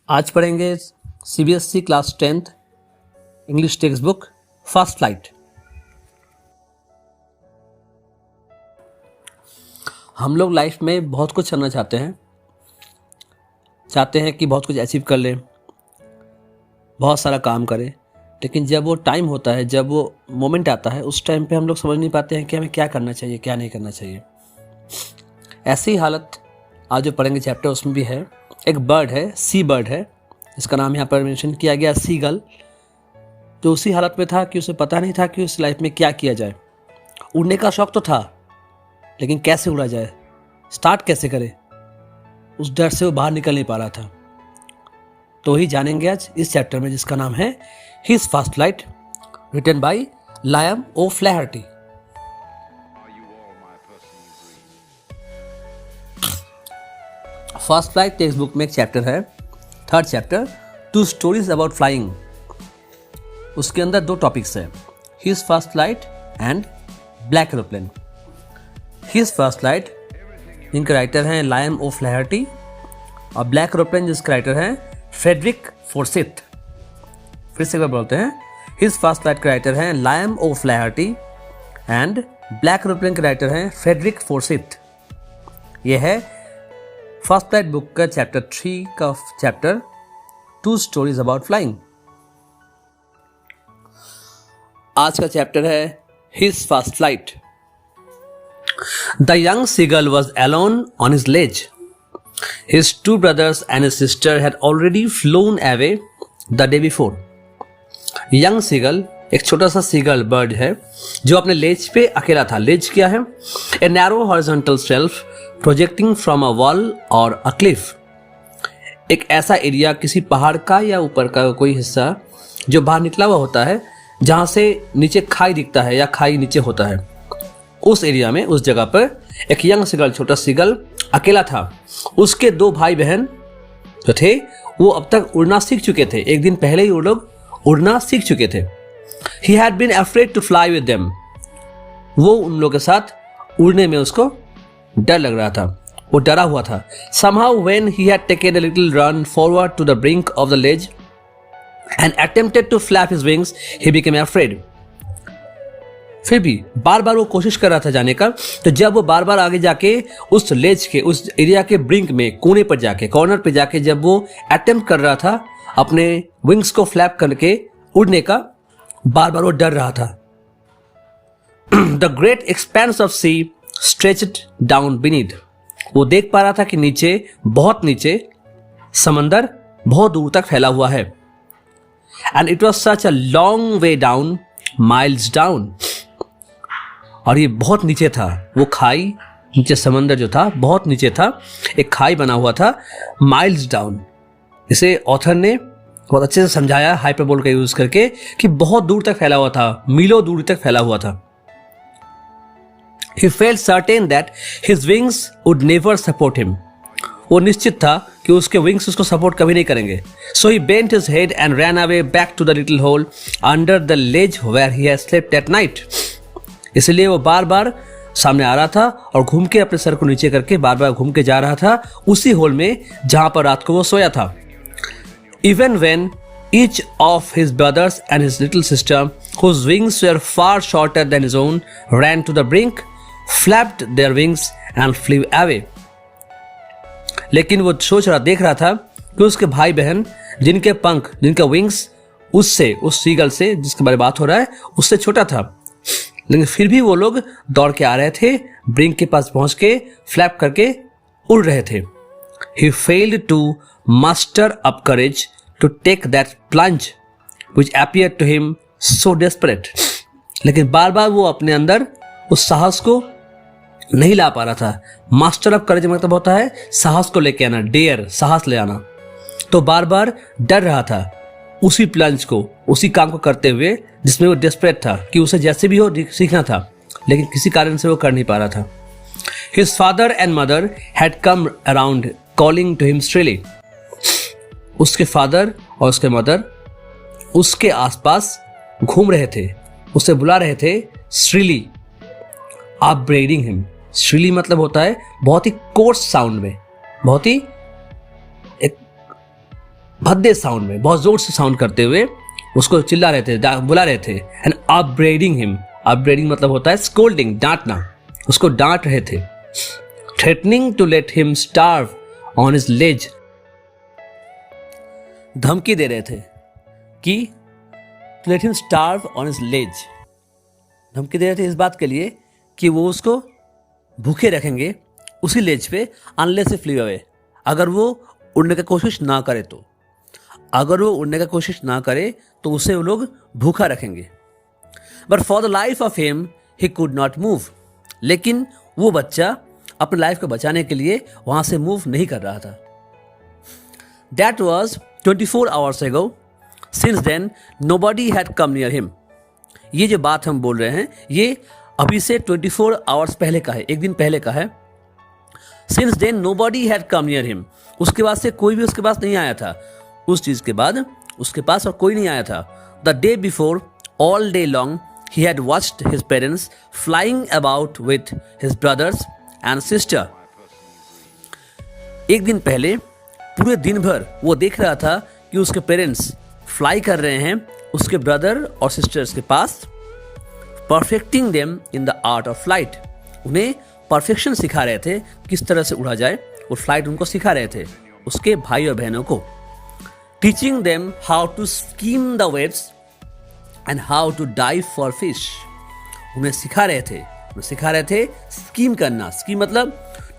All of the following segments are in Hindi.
आज पढ़ेंगे CBSE class 10th English text book first flight. हम लोग लाइफ में बहुत कुछ करना चाहते हैं कि बहुत कुछ अचीव कर लें, बहुत सारा काम करें, लेकिन जब वो टाइम होता है, जब वो मोमेंट आता है, उस टाइम पे हम लोग समझ नहीं पाते हैं कि हमें क्या करना चाहिए, क्या नहीं करना चाहिए। ऐसी हालत आज जो पढ़ेंगे चैप्टर उसमें भी है। एक बर्ड है, सी बर्ड है, इसका नाम यहाँ पर मेंशन किया गया सीगल, जो उसी हालत में था कि उसे पता नहीं था कि उस लाइफ में क्या किया जाए। उड़ने का शौक तो था, लेकिन कैसे उड़ा जाए, स्टार्ट कैसे करे, उस डर से वो बाहर निकल नहीं पा रहा था। तो ही जानेंगे आज इस चैप्टर में, जिसका नाम है his first flight, written by Liam O'Flaherty. First flight text book में एक चैप्टर है, third chapter, two stories about flying. उसके अंदर दो टॉपिक्स है, his first flight and black aeroplane. His first flight जिनके राइटर हैं लायम ओ फ्लैहर्टी, और ब्लैक एरोप्लेन जिसके राइटर हैं फ्रेडरिक फोर्सिथ। फिर से एक बार बोलते हैं, हिज फर्स्ट फ्लाइट के राइटर हैं Liam O'Flaherty and black aeroplane के राइटर हैं फ्रेडरिक फोर्सिथ। यह है फर्स्ट फ्लाइट बुक का चैप्टर 3 का chapter, two stories about flying. आज का चैप्टर है his first flight. The young seagull was alone on his ledge. His two brothers and his sister had already flown away the day before. Young seagull एक छोटा सा सीगल बर्ड है जो अपने लेज पे अकेला था। लेज क्या है? A narrow horizontal shelf projecting from a wall और अ क्लिफ। एक ऐसा एरिया, किसी पहाड़ का या ऊपर का कोई हिस्सा जो बाहर निकला हुआ होता है, जहां से नीचे खाई दिखता है या खाई नीचे होता है, उस एरिया में, उस जगह पर एक यंग सीगल, छोटा सीगल अकेला था। उसके दो भाई बहन जो थे वो अब तक उड़ना सीख चुके थे। एक दिन पहले ही वो लोग उड़ना सीख चुके थे। He had been afraid to fly with them. वो उन लोगों के साथ उड़ने में उसको डर लग रहा था, वो डरा हुआ था। Somehow when he had taken a little run forward to the brink of the ledge and attempted to flap his wings, he became afraid. फिर भी बार बार वो कोशिश कर रहा था जाने का। तो जब वो बार बार आगे जाके उस लेज के, उस एरिया के ब्रिंक में, कोने पर जाके, कॉर्नर पे जाके जब वो अटेम्प्ट कर रहा था अपने विंग्स को फ्लैप करके उड़ने का, बार बार वो डर रहा था। The great expanse of sea stretched down beneath. वो देख पा रहा था कि नीचे, बहुत नीचे समंदर बहुत दूर तक फैला हुआ है। And it was such a long way down, miles down. और ये बहुत नीचे था, वो खाई नीचे, समंदर जो था बहुत नीचे था, एक खाई बना हुआ था, माइल्स डाउन। इसे ऑथर ने बहुत अच्छे से समझाया हाइपरबोल का यूज करके कि बहुत दूर तक फैला हुआ था, मीलों दूर तक फैला हुआ था। He felt certain that his wings would never support him. वो निश्चित था कि उसके विंग्स उसको सपोर्ट कभी नहीं करेंगे। So he bent his head and ran away back to the little hole under the ledge where he had slept at night. इसलिए वो बार बार सामने आ रहा था और घूम के अपने सर को नीचे करके बार बार घूम के जा रहा था उसी होल में जहां पर रात को वो सोया था। Even when each of his brothers and his little sister, whose wings were far shorter than his own, ran to the brink, flapped their wings and flew away. लेकिन वो देख रहा था कि उसके भाई बहन जिनके पंख, जिनका विंग्स उससे, उस सीगल से जिसके बारे में बात हो रहा है, उससे छोटा था, लेकिन फिर भी वो लोग दौड़ के आ रहे थे, ब्रिंक के पास पहुंच के फ्लैप करके उड़ रहे थे। He failed to muster up courage to take that plunge which appeared to him so desperate. लेकिन बार बार वो अपने अंदर उस साहस को नहीं ला पा रहा था। मास्टर अप करेज मतलब होता है साहस को लेके आना, डेयर, साहस ले आना। तो बार बार डर रहा था उसी प्लंज को, उसी काम को करते हुए जिसमें वो डेस्परेट था कि उसे जैसे भी हो सीखना था, लेकिन किसी कारण से वो कर नहीं पा रहा था। His father and mother had come around calling to him shrilly. उसके फादर और उसके मदर उसके आसपास घूम रहे थे, उसे बुला रहे थे shrilly, upbraiding him. shrilly मतलब होता है बहुत ही कोर्स साउंड में, बहुत ही एक भद्दे साउंड में, बहुत जोर से साउंड करते हुए उसको चिल्ला रहे थे, बुला रहे थे। एंड अपब्रेडिंग हिम, अपब्रेडिंग मतलब होता है स्कोल्डिंग, डांटना, उसको डांट रहे थे। Threatening to let him starve on his ledge, धमकी दे रहे थे कि to let him starve on his ledge, धमकी दे रहे थे इस बात के लिए कि वो उसको भूखे रखेंगे उसी लेज पे, अनलेस ही फ्ली अवे, अगर वो उड़ने की कोशिश ना करे तो, अगर वो उड़ने की कोशिश ना करे तो उसे वो लोग भूखा रखेंगे। But for the life of him he could not move, लेकिन वो बच्चा अपनी लाइफ को बचाने के लिए वहां से मूव नहीं कर रहा था। That was 24 hours ago. Since then, nobody had come near him. ये जो बात हम बोल रहे हैं ये अभी से 24 hours पहले का है, एक दिन पहले का है। Since then, nobody had come near him. उसके बाद से कोई भी उसके पास नहीं आया था, उस चीज के बाद उसके पास और कोई नहीं आया था। The day before, all day long, he had watched his parents flying about with his brothers and sister. एक दिन पहले पूरे दिन भर वो देख रहा था कि उसके पेरेंट्स फ्लाई कर रहे हैं उसके ब्रदर और सिस्टर्स के पास, perfecting them in the art of flight, उन्हें परफेक्शन सिखा रहे थे, किस तरह से उड़ा जाए, और फ्लाइट उनको सिखा रहे थे उसके भाई और बहनों को। Teaching them how to skim the waves and how to dive for fish, उन्हें सिखा रहे थे स्कीम करना, स्कीम मतलब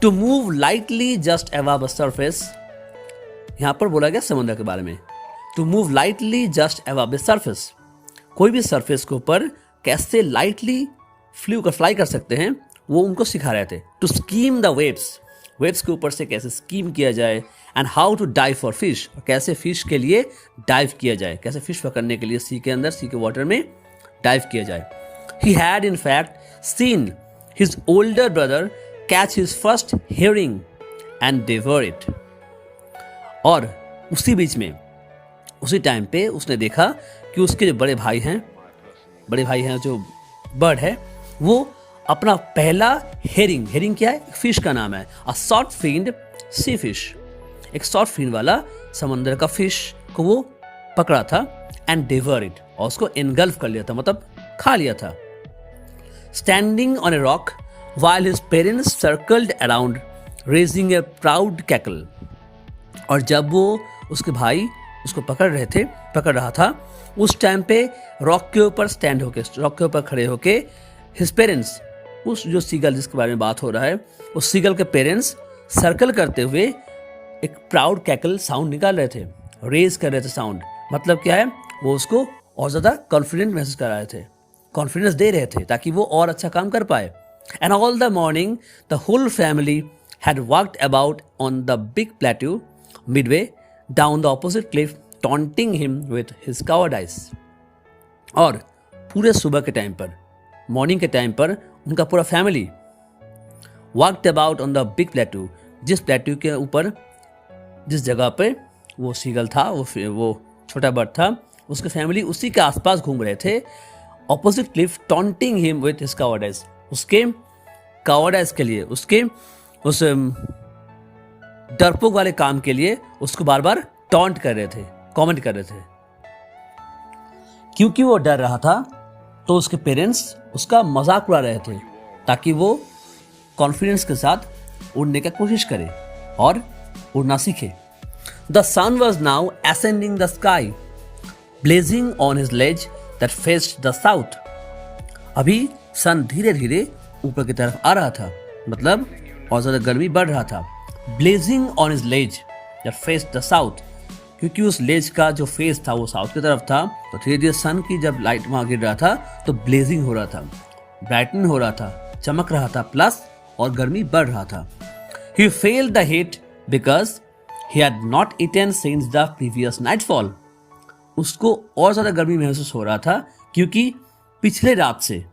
to move lightly just above the surface, यहां पर बोला गया समंदर के बारे में, to move lightly just above the surface, कोई भी सरफेस के ऊपर कैसे लाइटली फ्लाई कर सकते हैं वो उनको सिखा रहे थे। To skim the waves, waves के ऊपर से कैसे स्कीम किया जाए, and how to dive for fish, कैसे फिश के लिए डाइव किया जाए, कैसे फिश पकड़ने के लिए सी के अंदर, सी के वाटर में डाइव किया जाए। He had in fact seen his older brother catch his first herring and devour it, और उसी बीच में उसी टाइम पे उसने देखा कि उसके जो बड़े भाई हैं जो बर्ड है, वो अपना पहला हेरिंग, हेरिंग क्या है, फिश का नाम है, a short finned sea fish, एक शॉर्ट फिन वाला समंदर का फिश को वो पकड़ा था, एंड डिवर इट, और उसको एनगल्फ कर लिया था, मतलब खा लिया था। Standing on a rock while his parents circled around raising A proud cackle, और जब वो उसके भाई उसको पकड़ रहा था, उस टाइम पे रॉक के ऊपर रॉक के ऊपर खड़े होके हिज पेरेंट्स, उस जो सीगल जिसके बारे में बात हो रहा है, उस सीगल के पेरेंट्स सर्कल करते हुए एक प्राउड कैकल साउंड निकाल रहे थे, रेज कर रहे थे साउंड, मतलब क्या है, वो उसको और ज्यादा कॉन्फिडेंट महसूस करा रहे थे, कॉन्फिडेंस दे रहे थे ताकि वो और अच्छा काम कर पाए। And all the morning the whole family had walked about on the big plateau midway down the opposite cliff, taunting him with his cowardice. और पूरे सुबह के टाइम पर, मॉर्निंग के टाइम पर, उनका पूरा family walked about on the big plateau, जिस प्लेट्यू के ऊपर, जिस जगह पे वो सीगल था, वो छोटा बर्ड था, उसके फैमिली उसी के आसपास घूम रहे थे, opposite Cliff, taunting him with his cowardice, उसके cowardice के लिए, उसके उस डरपोक वाले काम के लिए उसको बार बार टॉन्ट कर रहे थे, कमेंट कर रहे थे। क्योंकि वो डर रहा था तो उसके पेरेंट्स उसका मजाक उड़ा रहे थे ताकि वो कॉन्फिडेंस के साथ उड़ने की कोशिश करे और उड़ना सीखे। The sun was now ascending the sky, blazing on his ledge that faced the south. अभी सन धीरे धीरे ऊपर की तरफ आ रहा था, मतलब और ज्यादा गर्मी बढ़ रहा था। Blazing on his ledge that faced the south, क्योंकि उस लेज का जो फेस था वो साउथ की तरफ था, तो धीरे धीरे सन की जब लाइट वहां गिर रहा था तो ब्लेजिंग हो रहा था, ब्राइटन हो रहा था, चमक रहा था, प्लस और गर्मी बढ़ रहा था। He felt the heat because he had not eaten since the previous nightfall. उसको और ज्यादा गर्मी महसूस हो रहा था क्योंकि पिछले रात से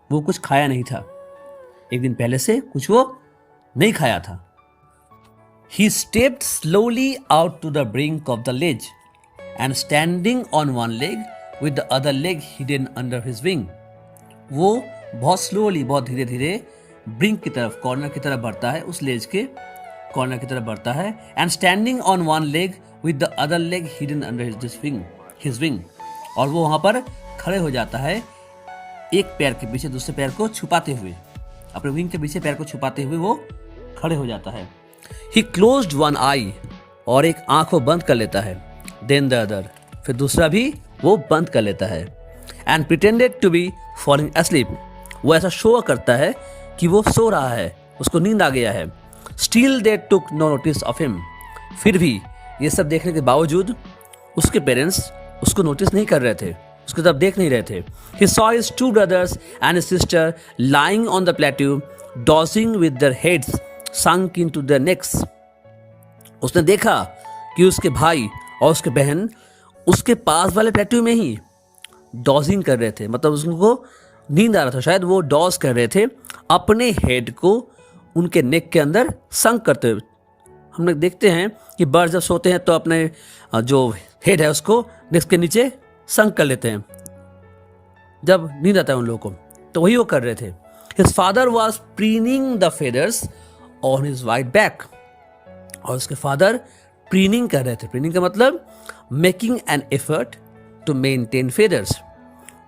वो कुछ खाया नहीं था, एक दिन पहले से कुछ वो नहीं खाया था। He stepped slowly out to the brink of the ledge and standing on one leg with the other leg hidden under his wing. वो बहुत slowly, बहुत धीरे धीरे ब्रिंक की तरफ, कॉर्नर की तरफ बढ़ता है, उस लेज के कॉर्नर की तरफ बढ़ता है, and standing on one leg with the other leg hidden under his wing. और वो वहाँ पर खड़े हो जाता है एक पैर के पीछे दूसरे पैर को छुपाते हुए, अपने विंग के पीछे पैर को छुपाते हुए वो खड़े हो जाता है. He closed one eye, और एक आंख वो बंद कर लेता है. Then the other, फिर दूसरा भी वो बंद कर लेता है. And pretended to be falling asleep, वो ऐसा शो करता है कि वो सो रहा है, उसको नींद आ गया है. Still they took no notice of him, फिर भी ये सब देखने के बावजूद उसके पेरेंट्स उसको नोटिस नहीं कर रहे थे, उसकी तरफ देख नहीं रहे थे. He saw his two brothers and his sister lying on the plateau, dozing with their heads sunk into their necks. उसने देखा कि उसके भाई और उसके बहन उसके पास वाले प्लेट्यू में ही डॉजिंग कर रहे थे, मतलब उसको नींद आ रहा था, शायद वो डॉज कर रहे थे, अपने हेड को उनके नेक के अंदर संक करते हुए. हम लोग देखते हैं कि बर्ड जब सोते हैं तो अपने जो हेड है उसको नेक के नीचे संक कर लेते हैं जब नींद आता है उन लोगों को, तो वही वो कर रहे थे. His father was preening the feathers on his white back, और उसके फादर प्रीनिंग कर रहे थे. प्रीनिंग का मतलब making an effort to maintain feathers,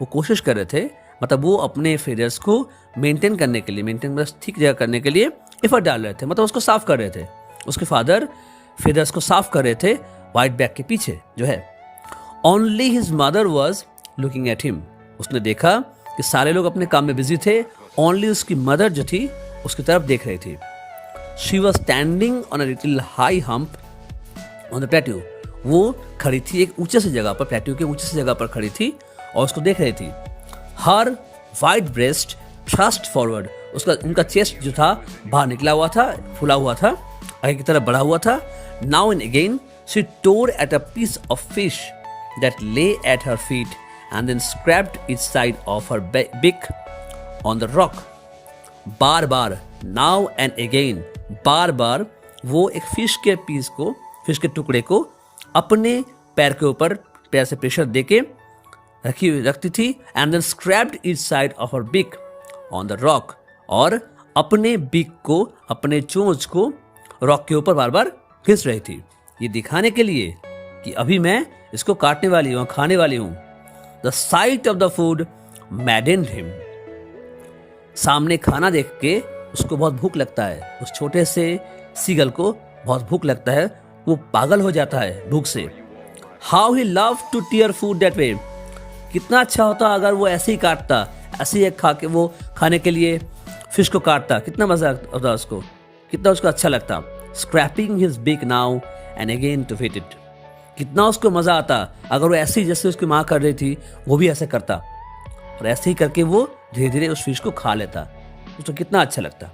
वो कोशिश कर रहे थे, मतलब वो अपने फेदर्स को मेंटेन करने के लिए, मेंटेन ठीक जगह करने के लिए एफर्ट डाल रहे थे, मतलब उसको साफ कर रहे थे. उसके फादर फेदर्स को साफ कर रहे थे वाइट बैक के पीछे जो है. Only his mother was looking at him, उसने देखा कि सारे लोग अपने काम में बिजी थे, ओनली उसकी मदर जो थी उसकी तरफ देख रही थी. She was standing on a little high hump on the plateau, वो खड़ी थी एक ऊंचे से जगह पर, प्लेट्यू के ऊंचे से जगह पर खड़ी थी और उसको देख रही थी. हर वाइट ब्रेस्ट थ्रस्ट फॉरवर्ड, उसका उनका चेस्ट जो था बाहर निकला हुआ था, फुला हुआ था, आगे की तरफ बढ़ा हुआ था. Now and again she tore at a piece of fish that lay at her feet and then scraped each side of her beak on the rock. बार बार, नाउ एंड अगेन, बार बार वो एक फिश के पीस को, फिश के टुकड़े को अपने पैर के ऊपर पैर से प्रेशर देके रखती थी. And then scraped each side of her beak on the rock, और अपने बिक को, अपने चोंच को रॉक के ऊपर बार बार घिस रही थी, ये दिखाने के लिए कि अभी मैं इसको काटने वाली हूँ, खाने वाली हूँ. The site of the food मैडेंड him, सामने खाना देख के उसको बहुत भूख लगता है, उस छोटे से सीगल को बहुत भूख लगता है, वो पागल हो जाता है भूख से. How he loved to tear food that way, कितना अच्छा होता अगर वो ऐसे ही काटता, ऐसे ही खा के वो खाने के लिए फिश को काटता, कितना मजा होता उसको, कितना उसको अच्छा लगता. Scraping his beak now and again to fit it, कितना उसको मजा आता अगर वो ऐसे ही जैसे उसकी माँ कर रही थी वो भी ऐसे करता, और ऐसे ही करके वो धीरे धीरे उस फिश को खा लेता, उसको कितना अच्छा लगता.